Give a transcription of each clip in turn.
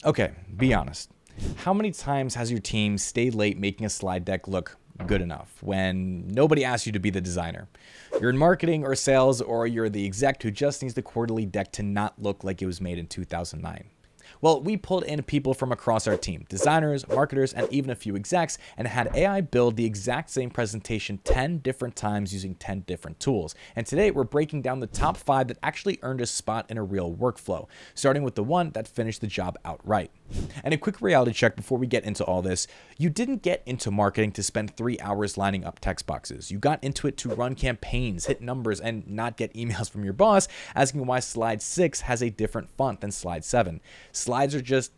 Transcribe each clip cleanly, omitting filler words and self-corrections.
Okay, be honest. How many times has your team stayed late making a slide deck look good enough when nobody asked you to be the designer? You're in marketing or sales, or you're the exec who just needs the quarterly deck to not look like it was made in 2009. Well, we pulled in people from across our team, designers, marketers, and even a few execs, and had AI build the exact same presentation 10 different times using 10 different tools. And today we're breaking down the top 5 that actually earned a spot in a real workflow, starting with the one that finished the job outright. And a quick reality check before we get into all this: you didn't get into marketing to spend 3 hours lining up text boxes. You got into it to run campaigns, hit numbers, and not get emails from your boss asking why slide 6 has a different font than slide 7. Slides are just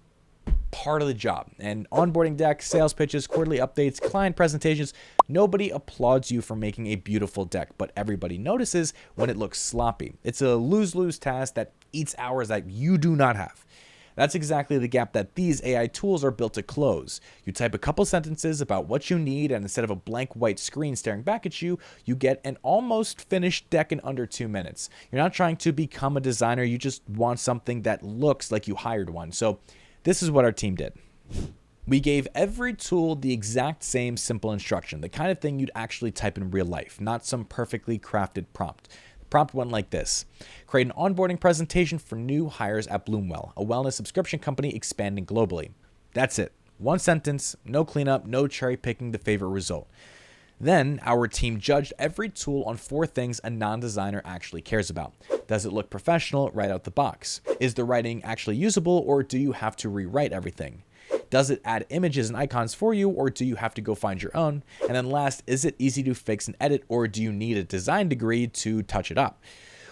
part of the job. And onboarding deck, sales pitches, quarterly updates, client presentations, nobody applauds you for making a beautiful deck, but everybody notices when it looks sloppy. It's a lose-lose task that eats hours that you do not have. That's exactly the gap that these AI tools are built to close. You type a couple sentences about what you need, and instead of a blank white screen staring back at you, you get an almost finished deck in under 2 minutes. You're not trying to become a designer, you just want something that looks like you hired one. So this is what our team did. We gave every tool the exact same simple instruction, the kind of thing you'd actually type in real life, not some perfectly crafted prompt. Prompt went like this: create an onboarding presentation for new hires at Bloomwell, a wellness subscription company expanding globally. That's it. One sentence, no cleanup, no cherry picking the favorite result. Then our team judged every tool on 4 things a non-designer actually cares about. Does it look professional right out the box? Is the writing actually usable, or do you have to rewrite everything? Does it add images and icons for you, or do you have to go find your own? And then last, is it easy to fix and edit, or do you need a design degree to touch it up?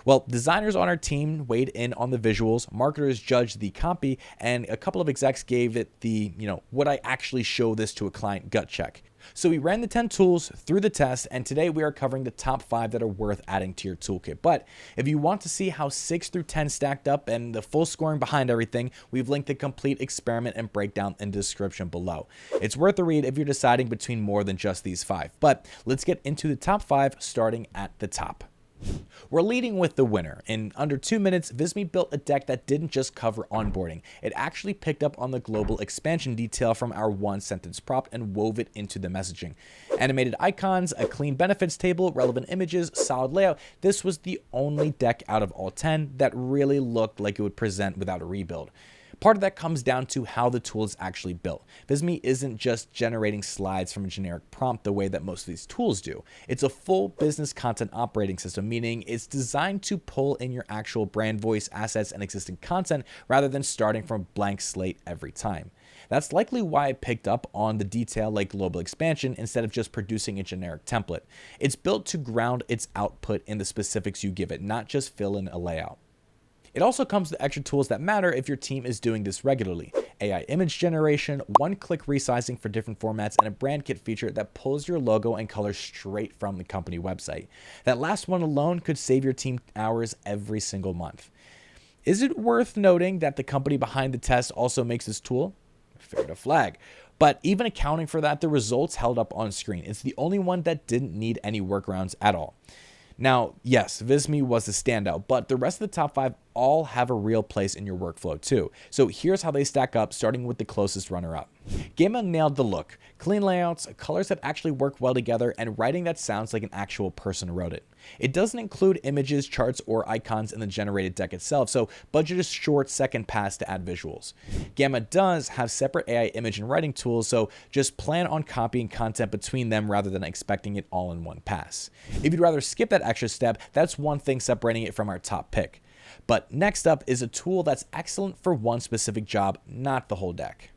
Well, designers on our team weighed in on the visuals, marketers judged the copy, and a couple of execs gave it the, would I actually show this to a client gut check. So we ran the 10 tools through the test, and today we are covering the top 5 that are worth adding to your toolkit. But if you want to see how 6 through 10 stacked up and the full scoring behind everything, we've linked the complete experiment and breakdown in the description below. It's worth a read if you're deciding between more than just these 5. But let's get into the top 5, starting at the top. We're leading with the winner. In under 2 minutes, Visme built a deck that didn't just cover onboarding. It actually picked up on the global expansion detail from our 1-sentence prompt and wove it into the messaging. Animated icons, a clean benefits table, relevant images, solid layout. This was the only deck out of all 10 that really looked like it would present without a rebuild. Part of that comes down to how the tool is actually built. Visme isn't just generating slides from a generic prompt the way that most of these tools do. It's a full business content operating system, meaning it's designed to pull in your actual brand voice, assets, and existing content rather than starting from a blank slate every time. That's likely why it picked up on the detail like global expansion instead of just producing a generic template. It's built to ground its output in the specifics you give it, not just fill in a layout. It also comes with extra tools that matter if your team is doing this regularly. AI image generation, one-click resizing for different formats, and a brand kit feature that pulls your logo and colors straight from the company website. That last one alone could save your team hours every single month. Is it worth noting that the company behind the test also makes this tool? Fair to flag. But even accounting for that, the results held up on screen. It's the only one that didn't need any workarounds at all. Now, yes, Visme was a standout, but the rest of the top 5 all have a real place in your workflow too. So here's how they stack up, starting with the closest runner-up. Gamma nailed the look. Clean layouts, colors that actually work well together, and writing that sounds like an actual person wrote it. It doesn't include images, charts, or icons in the generated deck itself, so budget is short second pass to add visuals. Gamma does have separate AI image and writing tools, so just plan on copying content between them rather than expecting it all in one pass. If you'd rather skip that extra step, that's one thing separating it from our top pick. But next up is a tool that's excellent for one specific job, not the whole deck.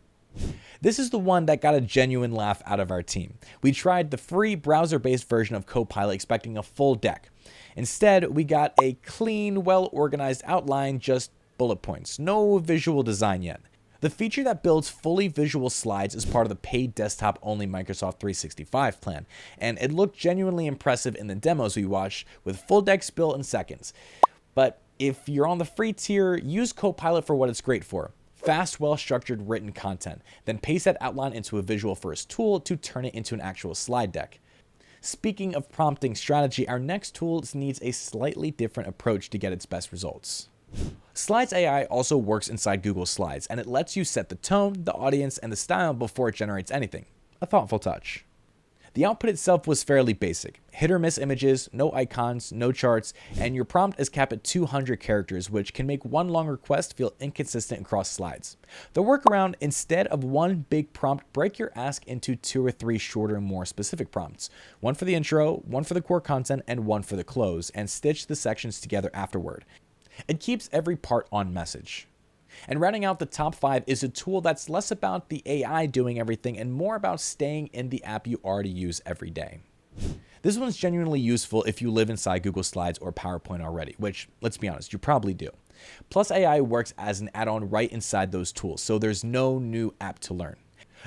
This is the one that got a genuine laugh out of our team. We tried the free browser-based version of Copilot expecting a full deck. Instead, we got a clean, well-organized outline, just bullet points, no visual design yet. The feature that builds fully visual slides is part of the paid desktop-only Microsoft 365 plan, and it looked genuinely impressive in the demos we watched, with full decks built in seconds. But if you're on the free tier, use Copilot for what it's great for. Fast, well-structured written content. Then paste that outline into a visual first tool to turn it into an actual slide deck. Speaking of prompting strategy, our next tool needs a slightly different approach to get its best results. SlidesAI also works inside Google Slides, and it lets you set the tone, the audience, and the style before it generates anything. A thoughtful touch. The output itself was fairly basic. Hit or miss images, no icons, no charts, and your prompt is capped at 200 characters, which can make one long request feel inconsistent across slides. The workaround, instead of one big prompt, break your ask into 2 or 3 shorter, more specific prompts. One for the intro, one for the core content, and one for the close, and stitch the sections together afterward. It keeps every part on message. And rounding out the top 5 is a tool that's less about the AI doing everything and more about staying in the app you already use every day. This one's genuinely useful if you live inside Google Slides or PowerPoint already, which, let's be honest, you probably do. Plus AI works as an add-on right inside those tools, so there's no new app to learn.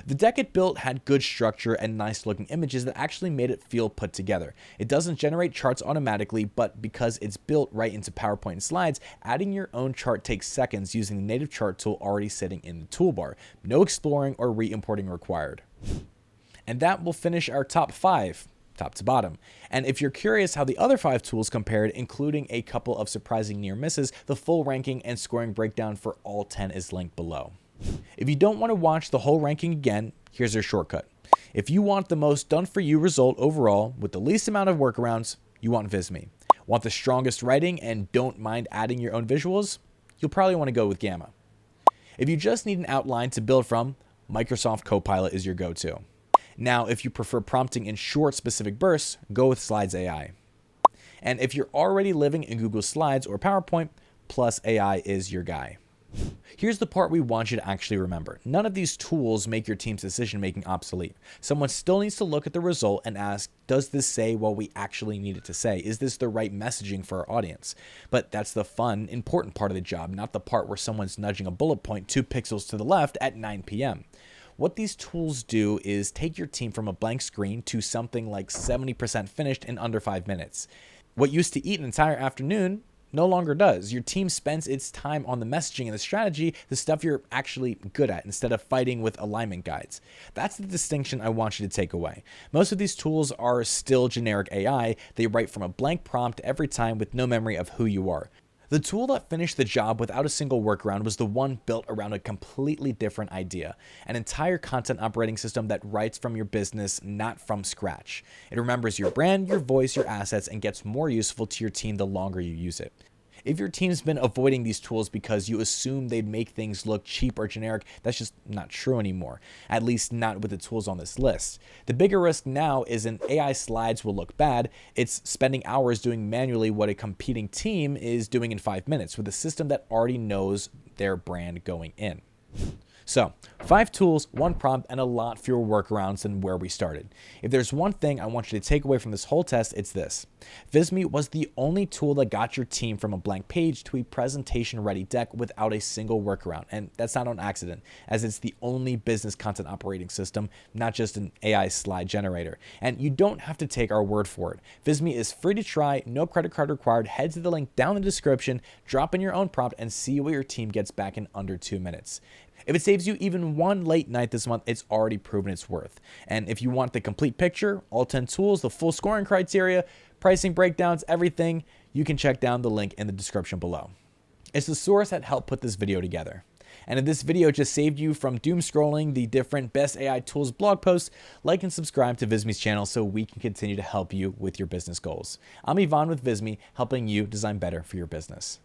The deck it built had good structure and nice looking images that actually made it feel put together. It doesn't generate charts automatically, but because it's built right into PowerPoint and Slides, adding your own chart takes seconds using the native chart tool already sitting in the toolbar. No exploring or re-importing required. And that will finish our top 5. Top to bottom. And if you're curious how the other 5 tools compared, including a couple of surprising near misses, the full ranking and scoring breakdown for all 10 is linked below. If you don't want to watch the whole ranking again, here's your shortcut. If you want the most done for you result overall with the least amount of workarounds, you want Visme. Want the strongest writing and don't mind adding your own visuals? You'll probably want to go with Gamma. If you just need an outline to build from, Microsoft Copilot is your go-to. Now, if you prefer prompting in short, specific bursts, go with SlidesAI. And if you're already living in Google Slides or PowerPoint, Plus AI is your guy. Here's the part we want you to actually remember. None of these tools make your team's decision-making obsolete. Someone still needs to look at the result and ask, does this say what we actually need it to say? Is this the right messaging for our audience? But that's the fun, important part of the job, not the part where someone's nudging a bullet point 2 pixels to the left at 9 p.m. What these tools do is take your team from a blank screen to something like 70% finished in under 5 minutes. What used to eat an entire afternoon no longer does. Your team spends its time on the messaging and the strategy, the stuff you're actually good at, instead of fighting with alignment guides. That's the distinction I want you to take away. Most of these tools are still generic AI. They write from a blank prompt every time with no memory of who you are. The tool that finished the job without a single workaround was the one built around a completely different idea, an entire content operating system that writes from your business, not from scratch. It remembers your brand, your voice, your assets, and gets more useful to your team the longer you use it. If your team's been avoiding these tools because you assume they'd make things look cheap or generic, that's just not true anymore, at least not with the tools on this list. The bigger risk now isn't AI slides will look bad, it's spending hours doing manually what a competing team is doing in 5 minutes with a system that already knows their brand going in. So, 5 tools, 1 prompt, and a lot fewer workarounds than where we started. If there's one thing I want you to take away from this whole test, it's this. Visme was the only tool that got your team from a blank page to a presentation-ready deck without a single workaround. And that's not on accident, as it's the only business content operating system, not just an AI slide generator. And you don't have to take our word for it. Visme is free to try, no credit card required. Head to the link down in the description, drop in your own prompt, and see what your team gets back in under 2 minutes. If it saves you even one late night this month, it's already proven its worth. And if you want the complete picture, all 10 tools, the full scoring criteria, pricing breakdowns, everything, you can check down the link in the description below. It's the source that helped put this video together. And if this video just saved you from doom scrolling the different best AI tools blog posts, like and subscribe to Visme's channel so we can continue to help you with your business goals. I'm Ivan with Visme, helping you design better for your business.